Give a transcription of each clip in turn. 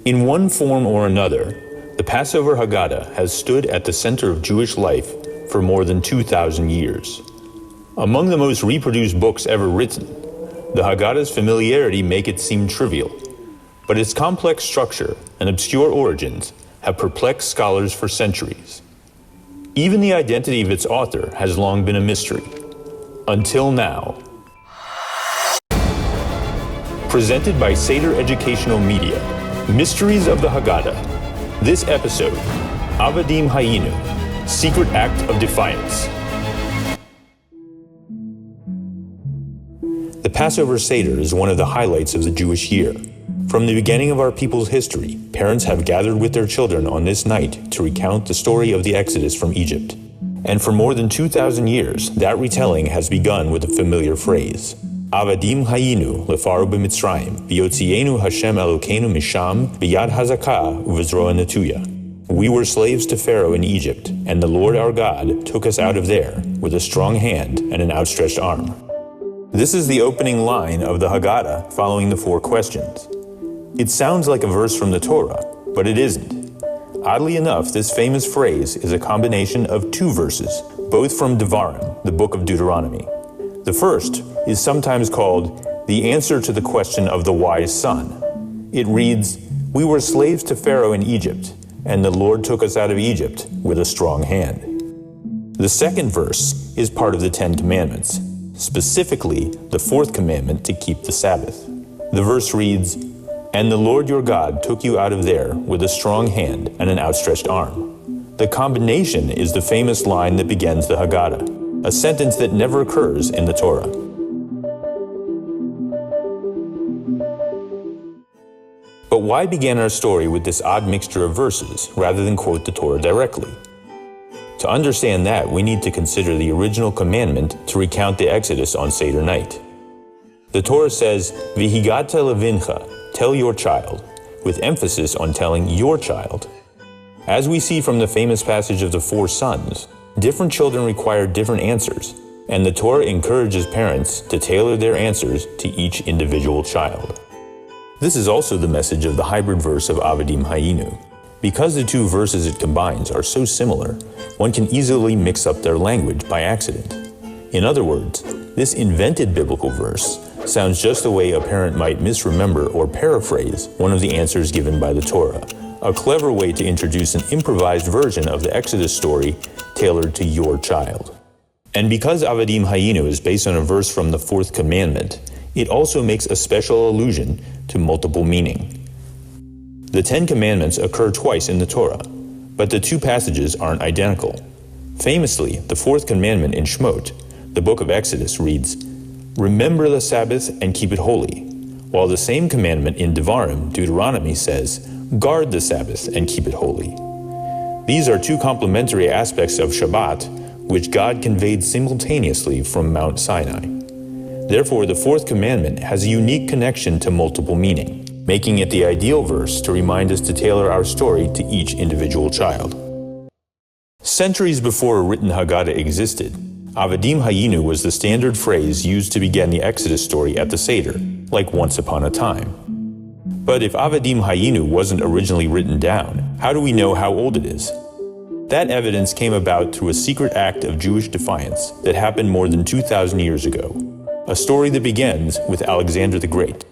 In one form or another, the Passover Haggadah has stood at the center of Jewish life for more than 2,000 years. Among the most reproduced books ever written, the Haggadah's familiarity make it seem trivial, but its complex structure and obscure origins have perplexed scholars for centuries. Even the identity of its author has long been a mystery, until now. Presented by Seder Educational Media, Mysteries of the Haggadah. This episode, Avadim Hayinu, Secret Act of Defiance. The Passover Seder is one of the highlights of the Jewish year. From the beginning of our people's history, parents have gathered with their children on this night to recount the story of the Exodus from Egypt. And for more than 2,000 years, that retelling has begun with a familiar phrase, Avadim Hayinu lefaru b'Mitzrayim, v'yotzienu Hashem Elokeinu misham, b'yad hazakah u'v'zroa netuya. We were slaves to Pharaoh in Egypt, and the Lord our God took us out of there with a strong hand and an outstretched arm. This is the opening line of the Haggadah following the four questions. It sounds like a verse from the Torah, but it isn't. Oddly enough, this famous phrase is a combination of two verses, both from Devarim, the book of Deuteronomy. The first is sometimes called the answer to the question of the wise son. It reads, "We were slaves to Pharaoh in Egypt, and the Lord took us out of Egypt with a strong hand." The second verse is part of the Ten Commandments, specifically the fourth commandment to keep the Sabbath. The verse reads, "And the Lord your God took you out of there with a strong hand and an outstretched arm." The combination is the famous line that begins the Haggadah, a sentence that never occurs in the Torah. But why begin our story with this odd mixture of verses rather than quote the Torah directly? To understand that, we need to consider the original commandment to recount the Exodus on Seder night. The Torah says, "V'higata levincha," tell your child, with emphasis on telling your child. As we see from the famous passage of the four sons, different children require different answers, and the Torah encourages parents to tailor their answers to each individual child. This is also the message of the hybrid verse of Avadim Hayinu. Because the two verses it combines are so similar, one can easily mix up their language by accident. In other words, this invented biblical verse sounds just the way a parent might misremember or paraphrase one of the answers given by the Torah, a clever way to introduce an improvised version of the Exodus story tailored to your child. And because Avadim Hayinu is based on a verse from the fourth commandment, it also makes a special allusion to multiple meaning. The Ten Commandments occur twice in the Torah, but the two passages aren't identical. Famously, the fourth commandment in Shemot, the book of Exodus, reads, "Remember the Sabbath and keep it holy," while the same commandment in Devarim, Deuteronomy, says, "Guard the Sabbath and keep it holy." These are two complementary aspects of Shabbat, which God conveyed simultaneously from Mount Sinai. Therefore, the fourth commandment has a unique connection to multiple meaning, making it the ideal verse to remind us to tailor our story to each individual child. Centuries before a written Haggadah existed, Avadim Hayinu was the standard phrase used to begin the Exodus story at the Seder, like once upon a time. But if Avadim Hayinu wasn't originally written down, how do we know how old it is? That evidence came about through a secret act of Jewish defiance that happened more than 2,000 years ago, a story that begins with Alexander the Great.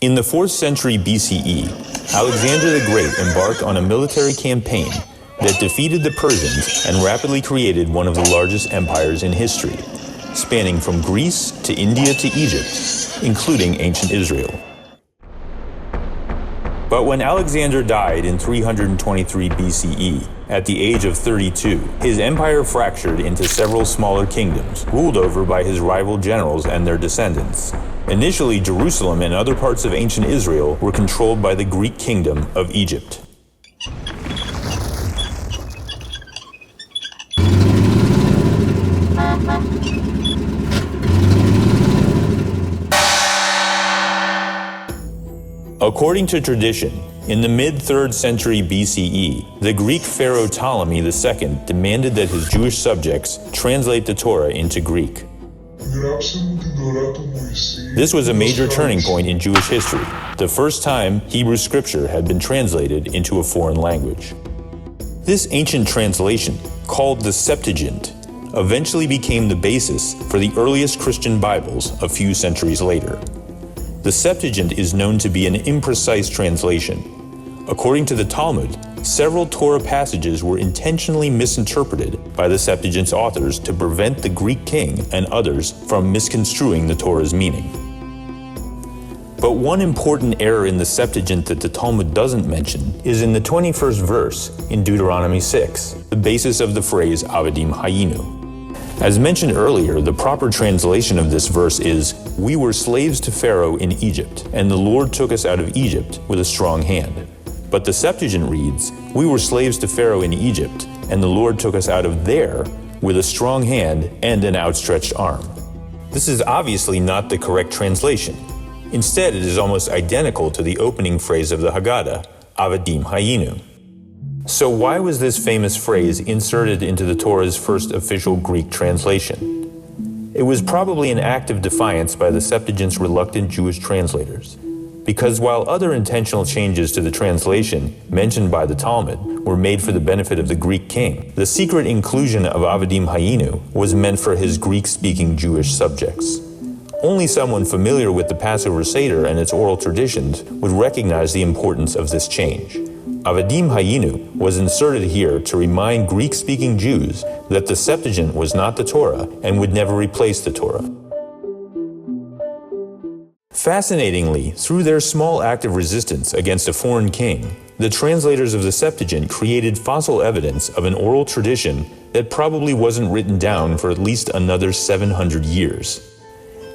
In the 4th century BCE, Alexander the Great embarked on a military campaign that defeated the Persians and rapidly created one of the largest empires in history, spanning from Greece to India to Egypt, including ancient Israel. But when Alexander died in 323 BCE, at the age of 32, his empire fractured into several smaller kingdoms, ruled over by his rival generals and their descendants. Initially, Jerusalem and other parts of ancient Israel were controlled by the Greek kingdom of Egypt. According to tradition, in the mid-3rd century BCE, the Greek pharaoh Ptolemy II demanded that his Jewish subjects translate the Torah into Greek. This was a major turning point in Jewish history, the first time Hebrew scripture had been translated into a foreign language. This ancient translation, called the Septuagint, eventually became the basis for the earliest Christian Bibles a few centuries later. The Septuagint is known to be an imprecise translation. According to the Talmud, several Torah passages were intentionally misinterpreted by the Septuagint's authors to prevent the Greek king and others from misconstruing the Torah's meaning. But one important error in the Septuagint that the Talmud doesn't mention is in the 21st verse in Deuteronomy 6, the basis of the phrase Avadim Hayinu. As mentioned earlier, the proper translation of this verse is, "We were slaves to Pharaoh in Egypt, and the Lord took us out of Egypt with a strong hand." But the Septuagint reads, "We were slaves to Pharaoh in Egypt, and the Lord took us out of there with a strong hand and an outstretched arm." This is obviously not the correct translation. Instead, it is almost identical to the opening phrase of the Haggadah, Avadim Hayinu. So why was this famous phrase inserted into the Torah's first official Greek translation? It was probably an act of defiance by the Septuagint's reluctant Jewish translators. Because while other intentional changes to the translation mentioned by the Talmud were made for the benefit of the Greek king, the secret inclusion of Avadim Hayinu was meant for his Greek-speaking Jewish subjects. Only someone familiar with the Passover Seder and its oral traditions would recognize the importance of this change. Avadim Hayinu was inserted here to remind Greek-speaking Jews that the Septuagint was not the Torah and would never replace the Torah. Fascinatingly, through their small act of resistance against a foreign king, the translators of the Septuagint created fossil evidence of an oral tradition that probably wasn't written down for at least another 700 years.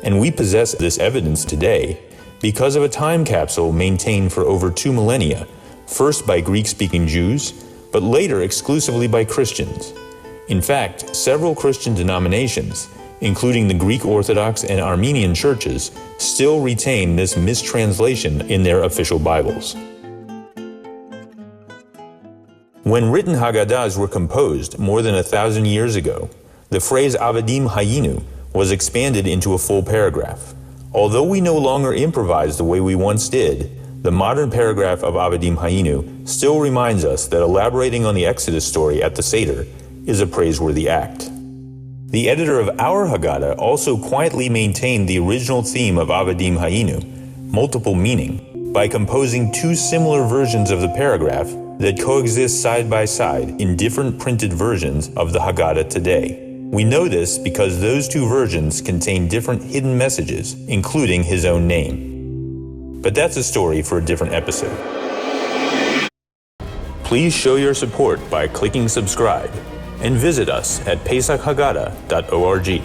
And we possess this evidence today because of a time capsule maintained for over 2 millennia, first by Greek-speaking Jews, but later exclusively by Christians. In fact, several Christian denominations, including the Greek Orthodox and Armenian churches, still retain this mistranslation in their official Bibles. When written Haggadahs were composed more than 1,000 years ago, the phrase Avadim Hayinu was expanded into a full paragraph. Although we no longer improvise the way we once did, the modern paragraph of Avadim Hayinu still reminds us that elaborating on the Exodus story at the Seder is a praiseworthy act. The editor of our Haggadah also quietly maintained the original theme of Avadim Hayinu, multiple meaning, by composing 2 similar versions of the paragraph that coexist side by side in different printed versions of the Haggadah today. We know this because those 2 versions contain different hidden messages, including his own name. But that's a story for a different episode. Please show your support by clicking subscribe and visit us at PesachHaggadah.org.